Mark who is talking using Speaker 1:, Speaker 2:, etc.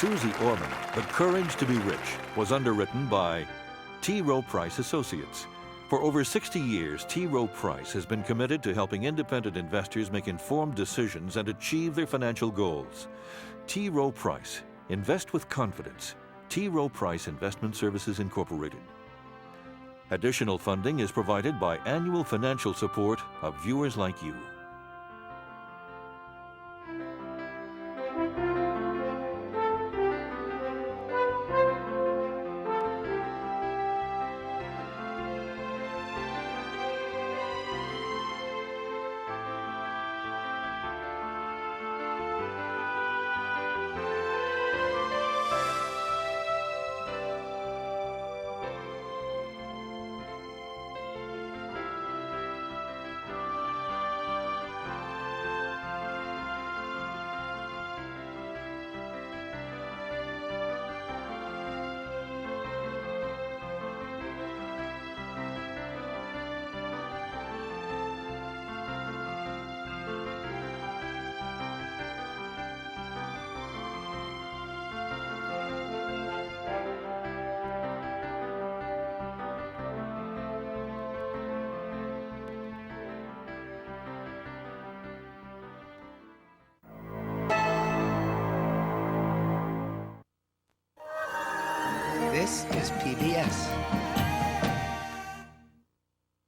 Speaker 1: Suze Orman, The Courage to be Rich, was underwritten by T. Rowe Price Associates. For over 60 years, T. Rowe Price has been committed to helping independent investors make informed decisions and achieve their financial goals. T. Rowe Price. Invest with confidence. T. Rowe Price Investment Services, Incorporated. Additional funding is provided by annual financial support of viewers like you.
Speaker 2: This is PBS.